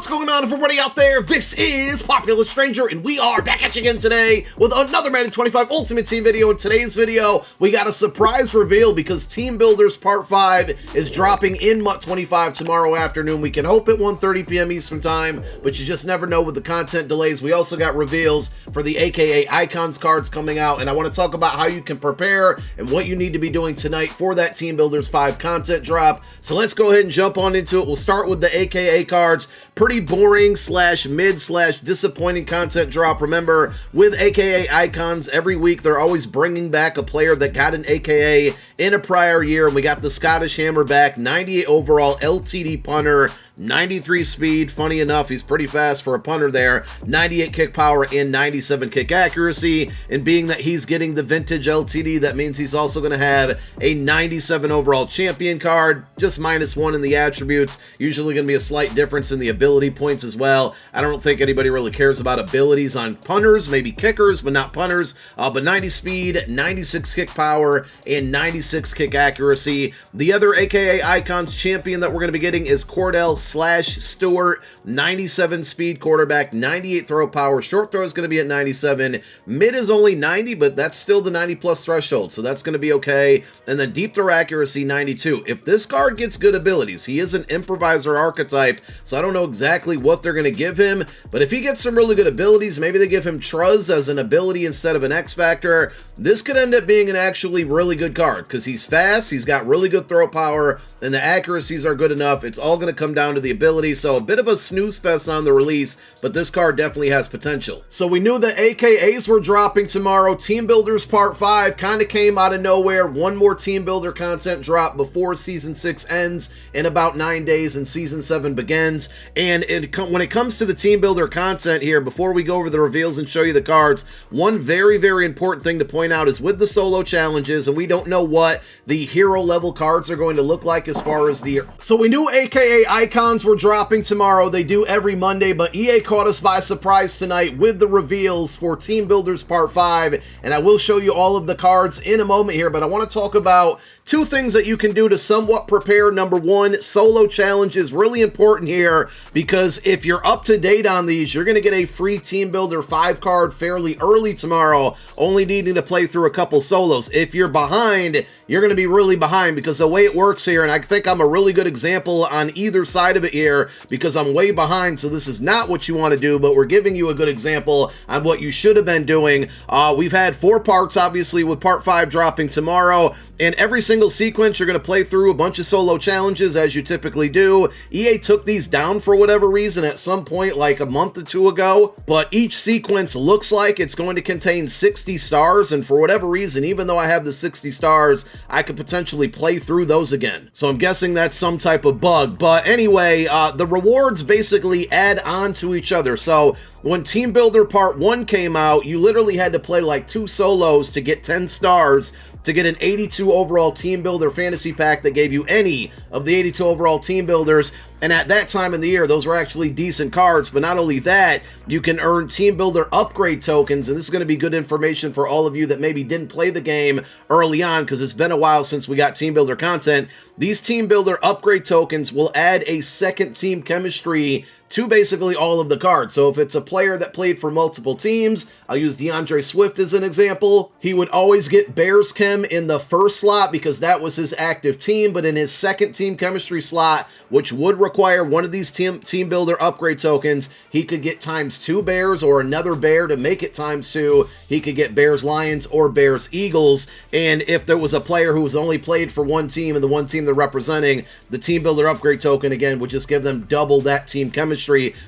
What's going on, everybody out there? This is Popular Stranger, and we are back at you again today with another Madden 25 Ultimate Team video. In today's video, we got a surprise reveal because Team Builders Part 5 is dropping in MUT 25 tomorrow afternoon. We can hope at 1:30 p.m. Eastern Time, but you just never know with the content delays. We also got reveals for the AKA Icons cards coming out, and I want to talk about how you can prepare and what you need to be doing tonight for that Team Builders 5 content drop. So let's go ahead and jump on into it. We'll start with the AKA cards. Pretty boring slash mid slash disappointing content drop. Remember, with AKA Icons, every week they're always bringing back a player that got an AKA in a prior year, and we got the Scottish Hammer back, 98 overall LTD punter, 93 speed. Funny enough, he's pretty fast for a punter there. 98 kick power and 97 kick accuracy. And being that he's getting the vintage LTD, that means he's also going to have a 97 overall champion card, just -1 in the attributes. Usually going to be a slight difference in the ability points as well. I don't think anybody really cares about abilities on punters, maybe kickers, but not punters. But 90 speed, 96 kick power, and 96 kick accuracy. The other AKA Icons champion that we're going to be getting is Cordell/Stewart, 97 speed quarterback, 98 throw power. Short throw is going to be at 97. Mid is only 90, but that's still the 90 plus threshold, so that's going to be okay. And then deep throw accuracy, 92. If this card gets good abilities, he is an improviser archetype, so I don't know exactly what they're going to give him, but if he gets some really good abilities, maybe they give him Truz as an ability instead of an X Factor, this could end up being an actually really good card, because he's fast, he's got really good throw power, and the accuracies are good enough. It's all going to come down to the ability, so a bit of a snooze fest on the release, but this card definitely has potential. So we knew the AKAs were dropping tomorrow. Team Builders Part 5 kind of came out of nowhere. One more Team Builder content drop before Season 6 ends in about 9 days and Season 7 begins. And when it comes to the Team Builder content here, before we go over the reveals and show you the cards, one very, very important thing to point out is with the solo challenges, and we don't know what the hero level cards are going to look like as far as the... So we knew AKA Icons were dropping tomorrow. They do every Monday, but EA caught us by surprise tonight with the reveals for Team Builders Part 5, and I will show you all of the cards in a moment here, but I want to talk about two things that you can do to somewhat prepare. Number one, solo challenge is really important here, because if you're up to date on these, you're going to get a free Team Builder 5 card fairly early tomorrow, only needing to play through a couple solos. If you're behind, you're going to be really behind, because the way it works here, and I think I'm a really good example on either side of it here, because I'm way behind, so this is not what you want to do, but we're giving you a good example on what you should have been doing. We've had 4 parts, obviously, with Part 5 dropping tomorrow, and every single sequence you're going to play through a bunch of solo challenges, as you typically do. EA took these down for whatever reason at some point like a month or 2 ago, but each sequence looks like it's going to contain 60 stars, and for whatever reason, even though I have the 60 stars, I could potentially play through those again. So I'm guessing that's some type of bug. But anyway, the rewards basically add on to each other. So when Team Builder Part 1 came out, you literally had to play like 2 solos to get 10 stars to get an 82 overall Team Builder fantasy pack that gave you any of the 82 overall team builders. And at that time in the year, those were actually decent cards. But not only that, you can earn Team Builder upgrade tokens. And this is going to be good information for all of you that maybe didn't play the game early on, because it's been a while since we got Team Builder content. These Team Builder upgrade tokens will add a second team chemistry to basically all of the cards. So if it's a player that played for multiple teams, I'll use DeAndre Swift as an example. He would always get Bears Chem in the first slot because that was his active team, but in his second team chemistry slot, which would require one of these team builder upgrade tokens, he could get ×2 Bears or another Bear to make it ×2. He could get Bears Lions or Bears Eagles. And if there was a player who was only played for one team and the one team they're representing, the team builder upgrade token again would just give them double that team chemistry.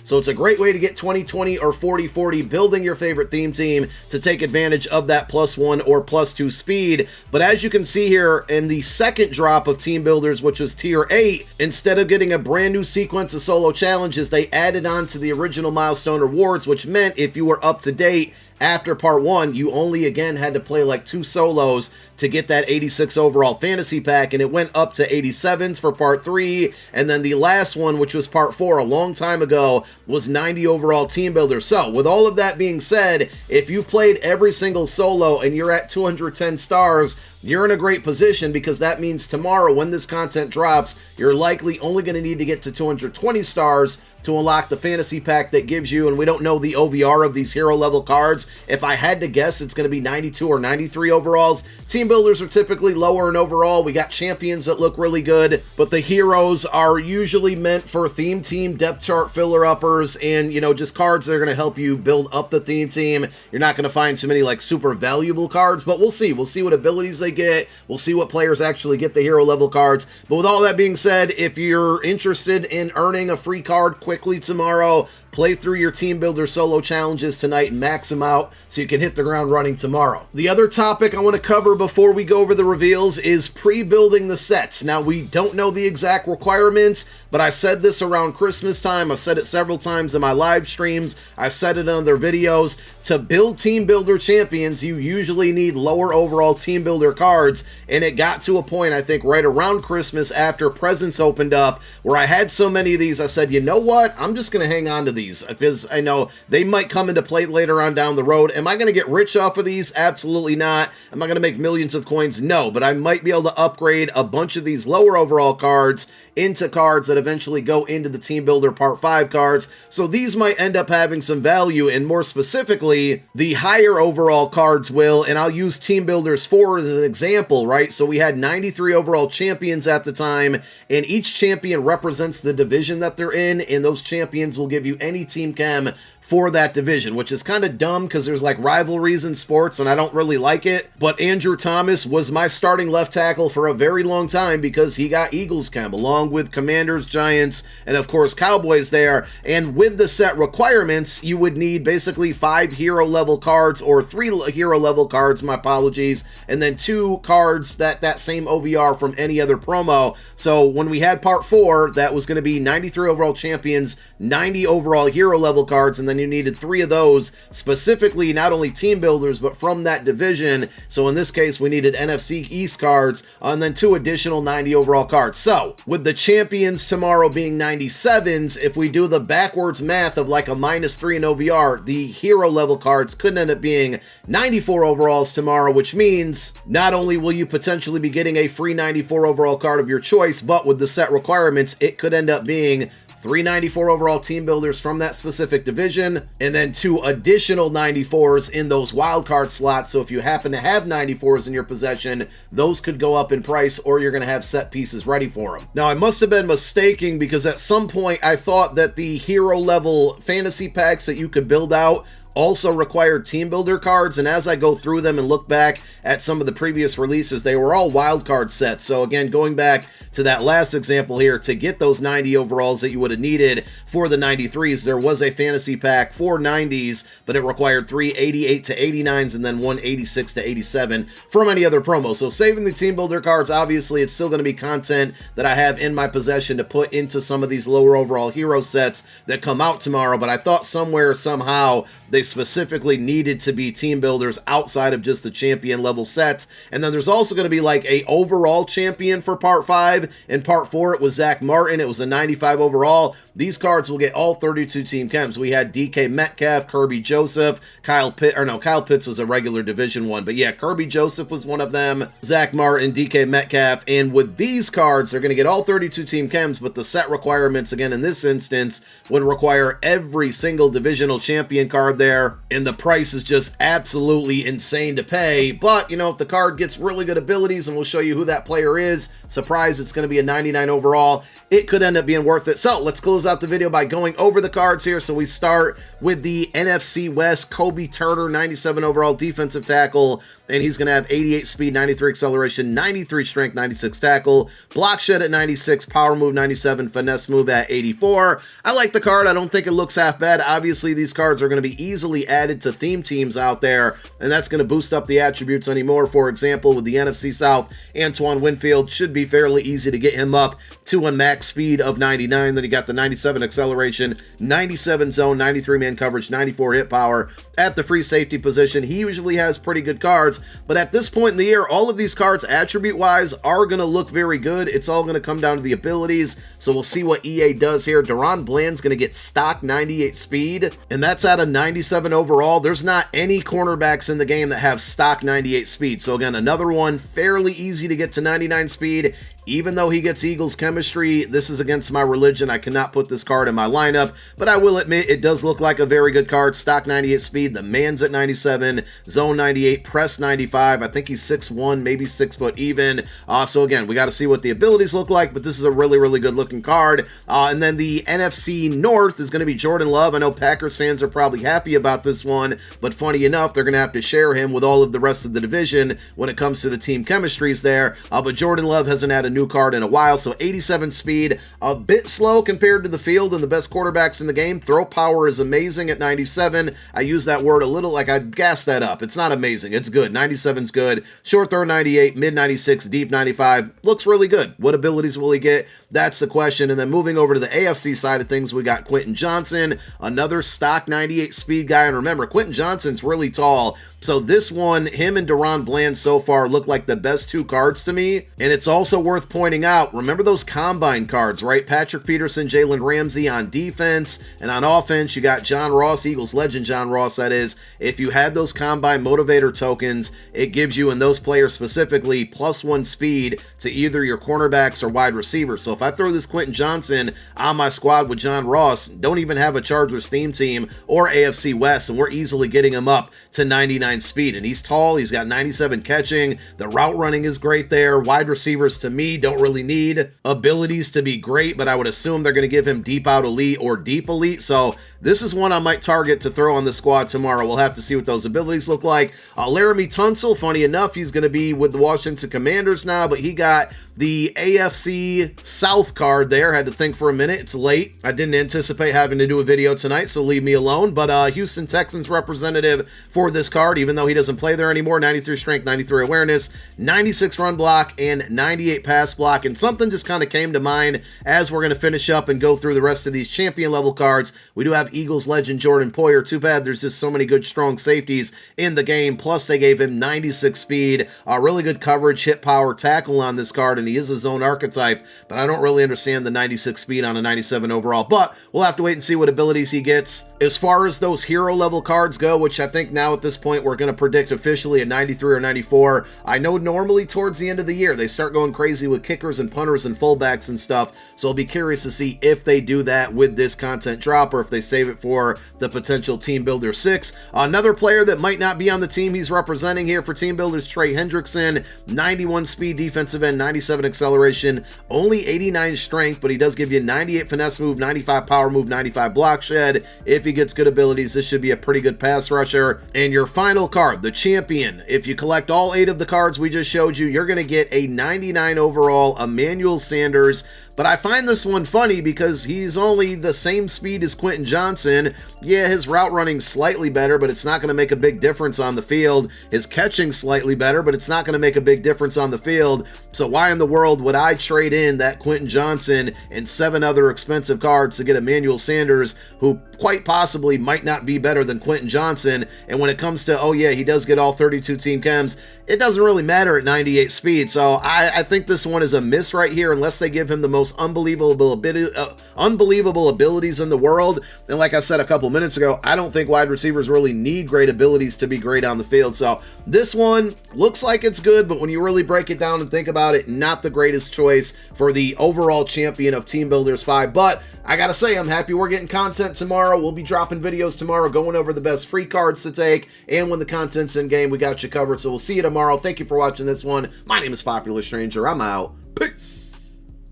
So it's a great way to get 20/20 or 40/40 building your favorite theme team to take advantage of that +1 or +2 speed. But as you can see here in the second drop of Team Builders, which was Tier 8, instead of getting a brand new sequence of solo challenges, they added on to the original milestone rewards, which meant if you were up to date after Part 1, you only again had to play like 2 solos to get that 86 overall fantasy pack, and it went up to 87s for Part 3, and then the last one, which was Part 4 a long time ago, was 90 overall team builder. So with all of that being said, if you played every single solo and you're at 210 stars, you're in a great position, because that means tomorrow when this content drops, you're likely only going to need to get to 220 stars to unlock the fantasy pack that gives you, and we don't know the OVR of these hero level cards. If I had to guess, it's going to be 92 or 93 overalls. Team builders are typically lower in overall. We got champions that look really good, but the heroes are usually meant for theme team depth chart filler uppers and, you know, just cards that are going to help you build up the theme team. You're not going to find too many like super valuable cards, but we'll see. We'll see what abilities they get. We'll see what players actually get the hero level cards. But with all that being said, if you're interested in earning a free card quickly tomorrow, play through your team builder solo challenges tonight and max them out so you can hit the ground running tomorrow. The other topic I want to cover before we go over the reveals is pre-building the sets. Now, we don't know the exact requirements, but I said this around Christmas time. I've said it several times in my live streams. I've said it in other videos. To build team builder champions, you usually need lower overall team builder cards, and it got to a point, I think, right around Christmas after presents opened up, where I had so many of these, I said, you know what? I'm just going to hang on to these because I know they might come into play later on down the road. Am I going to get rich off of these? Absolutely not. Am I going to make millions of coins? No, but I might be able to upgrade a bunch of these lower overall cards into cards that eventually go into the Team Builder Part 5 cards. So these might end up having some value, and more specifically, the higher overall cards will, and I'll use Team Builders 4 as an example, right? So we had 93 overall champions at the time, and each champion represents the division that they're in, and those champions will give you any team chem for that division, which is kind of dumb because there's like rivalries in sports and I don't really like it. But Andrew Thomas was my starting left tackle for a very long time because he got Eagles chem along with Commanders, Giants, and of course Cowboys there. And with the set requirements, you would need basically 5 hero level cards, or 3 hero level cards, my apologies, and then 2 cards that same OVR from any other promo. So when we had part 4, that was going to be 93 overall champions, 90 overall hero level cards, and then you needed 3 of those, specifically not only team builders, but from that division. So in this case, we needed NFC East cards, and then 2 additional 90 overall cards. So with the champions tomorrow being 97s, if we do the backwards math of like a -3 in OVR, the hero level cards could end up being 94 overalls tomorrow, which means not only will you potentially be getting a free 94 overall card of your choice, but with the set requirements, it could end up being 394 overall team builders from that specific division, and then 2 additional 94s in those wildcard slots. So if you happen to have 94s in your possession, those could go up in price, or you're going to have set pieces ready for them. Now, I must have been mistaken because at some point I thought that the hero level fantasy packs that you could build out also required team builder cards, and as I go through them and look back at some of the previous releases, they were all wildcard sets. So again, going back to that last example here, to get those 90 overalls that you would have needed for the 93s, there was a fantasy pack for 90s, but it required 3 88 to 89s and then 1 86 to 87 from any other promo. So saving the team builder cards, obviously it's still going to be content that I have in my possession to put into some of these lower overall hero sets that come out tomorrow, but I thought somewhere, somehow, they specifically needed to be team builders outside of just the champion level sets. And then there's also going to be like a overall champion for part 5. In part 4, it was Zach Martin. It was a 95 overall. These cards will get all 32 team chems. We had DK Metcalf, Kirby Joseph, Kyle Pitts was a regular division one, but yeah, Kirby Joseph was one of them, Zach Martin, DK Metcalf, and with these cards, they're going to get all 32 team chems, but the set requirements, again, in this instance, would require every single divisional champion card there, and the price is just absolutely insane to pay. But, you know, if the card gets really good abilities, and we'll show you who that player is, surprise, it's going to be a 99 overall, it could end up being worth it. So let's close out the video by going over the cards here. So we start with the NFC West, Kobe Turner, 97 overall defensive tackle, and he's going to have 88 speed, 93 acceleration, 93 strength, 96 tackle, block shed at 96, power move 97, finesse move at 84. I like the card. I don't think it looks half bad. Obviously, these cards are going to be easily added to theme teams out there, and that's going to boost up the attributes anymore. For example, with the NFC South, Antoine Winfield should be fairly easy to get him up to a max speed of 99. Then you got the 97 acceleration, 97 zone, 93 man coverage, 94 hit power. At the free safety position, he usually has pretty good cards, but at this point in the year, all of these cards attribute-wise are going to look very good. It's all going to come down to the abilities, so we'll see what EA does here. Deron Bland's going to get stock 98 speed, and that's at a 97 overall. There's not any cornerbacks in the game that have stock 98 speed, so again, another one fairly easy to get to 99 speed. Even though he gets Eagles chemistry, this is against my religion. I cannot put this card in my lineup, but I will admit it does look like a very good card. Stock 98 speed, the man's at 97, zone 98, press 95. I think he's 6'1", maybe 6 foot even. So again, we got to see what the abilities look like, but this is a really, really good looking card. And then the NFC North is going to be Jordan Love. I know Packers fans are probably happy about this one, but funny enough, they're going to have to share him with all of the rest of the division when it comes to the team chemistries there. But Jordan Love hasn't had a new card in a while, so 87 speed, a bit slow compared to the field and the best quarterbacks in the game. Throw power is amazing at 97. I use that word a little like I gassed that up. It's not amazing. It's good. 97's good. Short throw 98, mid 96, deep 95. Looks really good. What abilities will he get? That's the question. And then moving over to the AFC side of things, we got Quentin Johnson, another stock 98 speed guy. And remember, Quentin Johnson's really tall. So this one, him and Deron Bland so far look like the best two cards to me. And it's also worth pointing out, remember those combine cards, right? Patrick Peterson, Jalen Ramsey on defense, and on offense, you got John Ross, Eagles legend John Ross, that is. If you had those combine motivator tokens, it gives you, in those players specifically, +1 speed to either your cornerbacks or wide receivers. So if I throw this Quentin Johnson on my squad with John Ross, don't even have a Chargers theme team or AFC West, and we're easily getting him up to 99 speed. And he's tall, he's got 97 catching, the route running is great there. Wide receivers, to me, don't really need abilities to be great, but I would assume they're going to give him deep out elite or deep elite. So this is one I might target to throw on the squad tomorrow. We'll have to see what those abilities look like. Laramie Tunsil, funny enough, he's going to be with the Washington Commanders now, but he got the AFC South card there. Had to think for a minute. It's late. I didn't anticipate having to do a video tonight, so leave me alone. But Houston Texans representative for this card, even though he doesn't play there anymore. 93 strength, 93 awareness, 96 run block, and 98 pass block. And something just kind of came to mind as we're going to finish up and go through the rest of these champion level cards. We do have Eagles legend Jordan Poyer. Too bad there's just so many good strong safeties in the game. Plus they gave him 96 speed, really good coverage, hit power, tackle on this card, and he is a zone archetype, but I don't really understand the 96 speed on a 97 overall, but we'll have to wait and see what abilities he gets. As far as those hero level cards go, which I think now at this point we're going to predict officially at 93 or 94, I know normally towards the end of the year they start going crazy with kickers and punters and fullbacks and stuff, so I'll be curious to see if they do that with this content drop or if they save it for the potential Team Builder 6. Another player that might not be on the team he's representing here for Team Builders, Trey Hendrickson, 91 speed defensive end, 97 acceleration, only 89 strength, but he does give you 98 finesse move, 95 power move, 95 block shed. If he gets good abilities, this should be a pretty good pass rusher. And your final card, the champion, if you collect all 8 of the cards we just showed you, you're going to get a 99 overall Emmanuel Sanders. But I find this one funny because he's only the same speed as Quentin Johnson. Yeah, his route running slightly better, but it's not going to make a big difference on the field. His catching slightly better, but it's not going to make a big difference on the field. So why in the world would I trade in that Quentin Johnson and 7 other expensive cards to get Emmanuel Sanders, who quite possibly might not be better than Quentin Johnson? And when it comes to, oh yeah, he does get all 32 team chems, it doesn't really matter at 98 speed. So I think this one is a miss right here unless they give him the most unbelievable abilities in the world. And like I said a couple minutes ago, I don't think wide receivers really need great abilities to be great on the field. So this one looks like it's good, but when you really break it down and think about it, not the greatest choice for the overall champion of Team Builders 5. But I gotta say, I'm happy we're getting content tomorrow. We'll be dropping videos tomorrow, going over the best free cards to take, and when the content's in game, we got you covered. So we'll see you tomorrow. Thank you for watching this one. My name is Popular Stranger. I'm out. Peace.